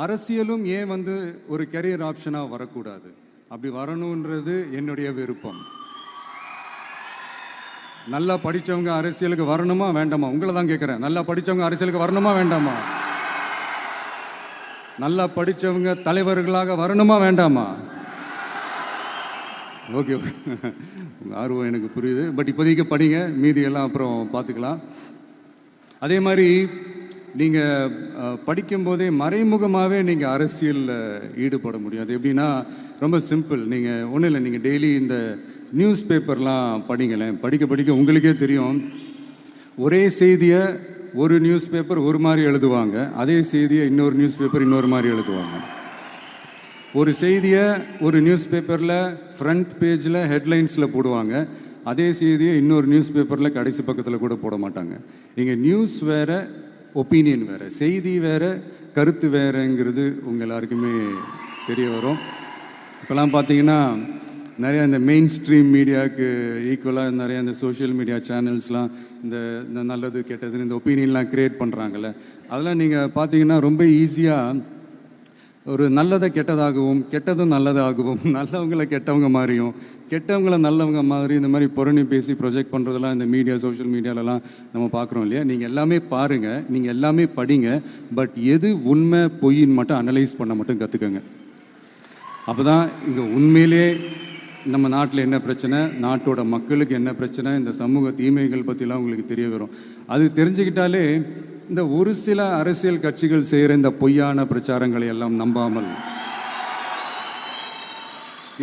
அரசியலும் ஏன் வந்து ஒரு கெரியர் ஆப்ஷனாக வரக்கூடாது? அப்படி வரணுன்றது என்னுடைய விருப்பம். நல்லா படித்தவங்க அரசியலுக்கு வரணுமா வேண்டாமா? உங்களை தான் கேட்குறேன். நல்லா படித்தவங்க அரசியலுக்கு வரணுமா வேண்டாமா? நல்லா படித்தவங்க தலைவர்களாக வரணுமா வேண்டாமா? ஓகே, உங்கள் ஆர்வம் எனக்கு புரியுது. பட் இப்போதைக்கு படிங்க, மீதியெல்லாம் அப்புறம் பார்த்துக்கலாம். அதே மாதிரி நீங்கள் படிக்கும்போதே மறைமுகமாகவே நீங்கள் அரசியலில் ஈடுபட முடியும். அது எப்படின்னா ரொம்ப சிம்பிள். நீங்கள் ஒன்றும் இல்லை, நீங்கள் டெய்லி இந்த நியூஸ் பேப்பர்லாம் படிங்களேன். படிக்க படிக்க உங்களுக்கே தெரியும், ஒரே செய்தியை ஒரு நியூஸ் பேப்பர் ஒரு மாதிரி எழுதுவாங்க, அதே செய்தியை இன்னொரு நியூஸ் பேப்பர் இன்னொரு மாதிரி எழுதுவாங்க. ஒரு செய்தியை ஒரு நியூஸ் பேப்பரில் ஃப்ரண்ட் பேஜில் ஹெட்லைன்ஸில் போடுவாங்க, அதே செய்தியை இன்னொரு நியூஸ் பேப்பரில் கடைசி பக்கத்தில் கூட போட மாட்டாங்க. நீங்கள் நியூஸ் வேறு, ஒப்பீனியன் வேறு, செய்தி வேறு, கருத்து வேறுங்கிறது உங்கள் எல்லாருக்குமே தெரிய வரும். இப்போலாம் பார்த்தீங்கன்னா நிறையா இந்த மெயின் ஸ்ட்ரீம் மீடியாவுக்கு ஈக்குவலாக நிறையா இந்த சோஷியல் மீடியா சேனல்ஸ்லாம் இந்த நல்லது கெட்டதுன்னு இந்த ஒப்பீனியன்லாம் க்ரியேட் பண்ணுறாங்கல்ல, அதெல்லாம் நீங்கள் பார்த்தீங்கன்னா ரொம்ப ஈஸியாக ஒரு நல்லதை கெட்டதாகவும் கெட்டதும் நல்லதாகவும் நல்லவங்களை கெட்டவங்க மாதிரியும் கெட்டவங்களை நல்லவங்க மாதிரி இந்த மாதிரி புரணி பேசி ப்ரொஜெக்ட் பண்ணுறதெல்லாம் இந்த மீடியா சோஷியல் மீடியாலலாம் நம்ம பார்க்குறோம் இல்லையா? நீங்கள் எல்லாமே பாருங்கள், நீங்கள் எல்லாமே படிங்க, பட் எது உண்மை பொய்ன்னு மட்டும் அனலைஸ் பண்ண மட்டும் கற்றுக்கங்க. அப்போ தான் இங்கே உண்மையிலே நம்ம நாட்டில் என்ன பிரச்சனை, நாட்டோட மக்களுக்கு என்ன பிரச்சனை, இந்த சமூக தீமைகள் பற்றிலாம் உங்களுக்கு தெரிய வரும். அது தெரிஞ்சுக்கிட்டாலே இந்த ஒரு சில அரசியல் கட்சிகள் செய்கிற இந்த பொய்யான பிரச்சாரங்களை எல்லாம் நம்பாமல்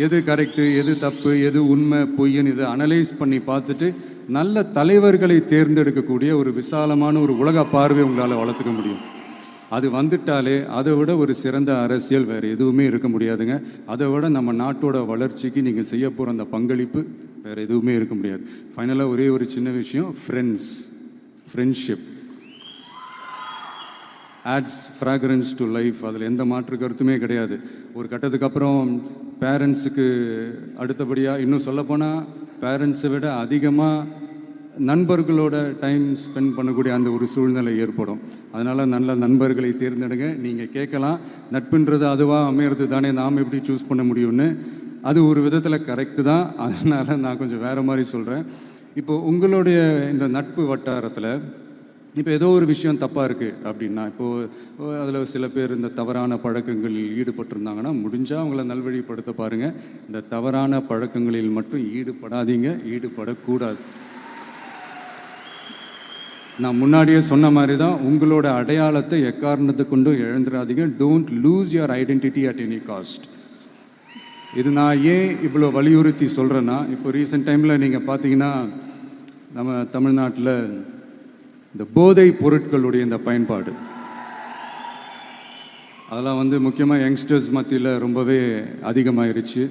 எது கரெக்டு, எது தப்பு, எது உண்மை பொய்ன்னு இதை அனலைஸ் பண்ணி பார்த்துட்டு நல்ல தலைவர்களை தேர்ந்தெடுக்கக்கூடிய ஒரு விசாலமான ஒரு உலக பார்வை உங்களால் வளர்த்துக்க முடியும். அது வந்துட்டாலே அதை விட ஒரு சிறந்த அரசியல் வேறு எதுவுமே இருக்க முடியாதுங்க. அதை விட நம்ம நாட்டோட வளர்ச்சிக்கு நீங்கள் செய்ய போகிற அந்த பங்களிப்பு வேறு எதுவுமே இருக்க முடியாது. ஃபைனலாக ஒரே ஒரு சின்ன விஷயம், friendship ads fragrance to life. அதில் எந்த மாற்று கருத்துமே கிடையாது. ஒரு கட்டத்துக்கு அப்புறம் பேரண்ட்ஸுக்கு அடுத்தபடியாக, இன்னும் சொல்லப்போனால் பேரண்ட்ஸை விட அதிகமாக நண்பர்களோட டைம் ஸ்பெண்ட் பண்ணக்கூடிய அந்த ஒரு சூழ்நிலை ஏற்படும். அதனால் நல்ல நண்பர்களை தேர்ந்தெடுங்க. நீங்கள் கேட்கலாம், நட்புன்றது அதுவாக அமையிறது தானே, நாம் எப்படி சூஸ் பண்ண முடியும்னு. அது ஒரு விதத்தில் கரெக்டு தான். அதனால் நான் கொஞ்சம் வேறு மாதிரி சொல்கிறேன். இப்போது உங்களுடைய இந்த நட்பு வட்டாரத்தில் இப்போ ஏதோ ஒரு விஷயம் தப்பாக இருக்குது அப்படின்னா, இப்போது அதில் சில பேர் இந்த தவறான பழக்கங்களில் ஈடுபட்டிருந்தாங்கன்னா முடிஞ்சால் அவங்கள நல்வழிப்படுத்த பாருங்கள். இந்த தவறான பழக்கங்களில் மட்டும் ஈடுபடாதீங்க, ஈடுபடக்கூடாது. நான் முன்னாடியே சொன்ன மாதிரி தான், உங்களோட அடையாளத்தை எக்காரணத்தை கொண்டும் இழந்துடாதீங்க. Don't lose your identity at any cost. இது நான் ஏன் இவ்வளோ வலியுறுத்தி சொல்கிறேன்னா, இப்போ ரீசெண்ட் டைமில் நீங்கள் பார்த்தீங்கன்னா நம்ம தமிழ்நாட்டில் இந்த போதை பொருட்களுடைய இந்த பயன்பாடு அதெல்லாம் வந்து முக்கியமாக யங்ஸ்டர்ஸ் மத்தியில் ரொம்பவே அதிகமாகிருச்சு.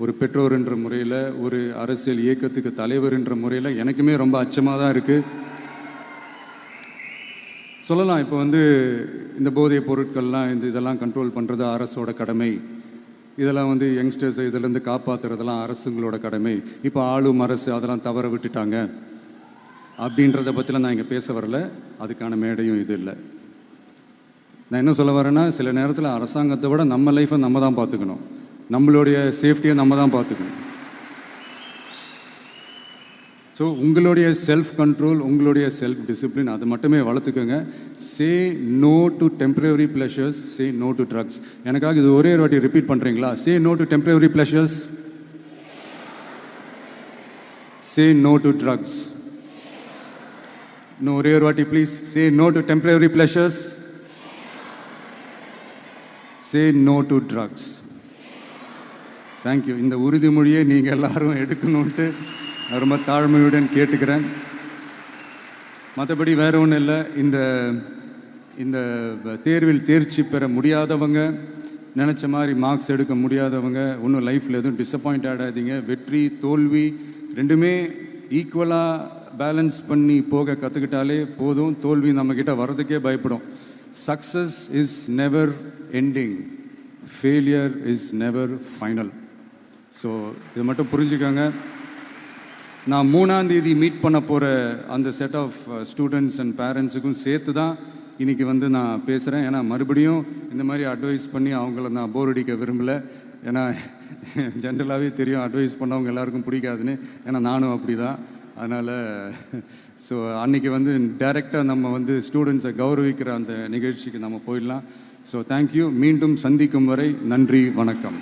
ஒரு பெற்றோர் என்ற முறையில், ஒரு அரசியல் இயக்கத்துக்கு தலைவர் என்ற முறையில் எனக்குமே ரொம்ப அச்சமாக தான் இருக்குது. சொல்லலாம், இப்போ வந்து இந்த போதை பொருட்கள்லாம் இதெல்லாம் கண்ட்ரோல் பண்ணுறது அரசோட கடமை, இதெல்லாம் வந்து யங்ஸ்டர்ஸ் இதிலேருந்து காப்பாற்றுறதெல்லாம் அரசுங்களோட கடமை. இப்போ ஆளும் அரசு அதெல்லாம் தவற விட்டுட்டாங்க அப்படின்றத பற்றிலாம் நான் இங்கே பேச வரல. அதுக்கான மேடையும் இது இல்லை. நான் என்ன சொல்ல வரேன்னா, சில நேரத்தில் அரசாங்கத்தை விட நம்ம லைஃப்பை நம்ம தான் பார்த்துக்கணும், நம்மளுடைய சேஃப்டியை நம்ம தான் பார்த்துக்கணும். ஸோ உங்களுடைய செல்ஃப் கண்ட்ரோல், உங்களுடைய செல்ஃப் டிசிப்ளின் அதை மட்டுமே வளர்த்துக்கோங்க. Say no to temporary pleasures, say no to drugs. எனக்காக இது ஒரே ஒரு வாட்டி ரிப்பீட் பண்ணுறீங்களா? Say no to temporary pleasures, say no to drugs. இன்னும் ஒரே ஒரு வாட்டி please. Say no to temporary pleasures, say no to drugs. Thank you. இந்த உறுதிமொழியை நீங்கள் எல்லாரும் எடுக்கணுன்ட்டு நான் ரொம்ப தாழ்மையுடன் கேட்டுக்கிறேன். மற்றபடி வேறு ஒன்றும் இல்லை. இந்த தேர்வில் தேர்ச்சி பெற முடியாதவங்க, நினச்ச மாதிரி மார்க்ஸ் எடுக்க முடியாதவங்க ஒன்றும் லைஃப்பில் எதுவும் டிசப்பாயிண்ட் ஆகாதீங்க. வெற்றி தோல்வி ரெண்டுமே ஈக்குவலாக பேலன்ஸ் பண்ணி போக கற்றுக்கிட்டாலே போதும். தோல்வி நம்மக்கிட்ட வர்றதுக்கே பயப்படும். Success is never ending, failure is never final. So இதை மட்டும் புரிஞ்சுக்கோங்க. நான் 3ஆம் தேதி மீட் பண்ண போகிற அந்த செட் ஆஃப் ஸ்டூடெண்ட்ஸ் அண்ட் பேரண்ட்ஸுக்கும் சேர்த்து தான் இன்னைக்கு வந்து நான் பேசுகிறேன். ஏன்னா மறுபடியும் இந்த மாதிரி அட்வைஸ் பண்ணி அவங்கள நான் போர் அடிக்க விரும்பலை. ஏன்னா ஜென்ரலாகவே தெரியும் அட்வைஸ் பண்ணவங்க எல்லாருக்கும் பிடிக்காதுன்னு. ஏன்னா நானும் அப்படி தான். அதனால் ஸோ அன்றைக்கி வந்து டைரெக்டாக நம்ம வந்து ஸ்டூடெண்ட்ஸை கௌரவிக்கிற அந்த நிகழ்ச்சிக்கு நம்ம போயிடலாம். So thank you. மீண்டும் சந்திக்கும் வரை நன்றி, வணக்கம்.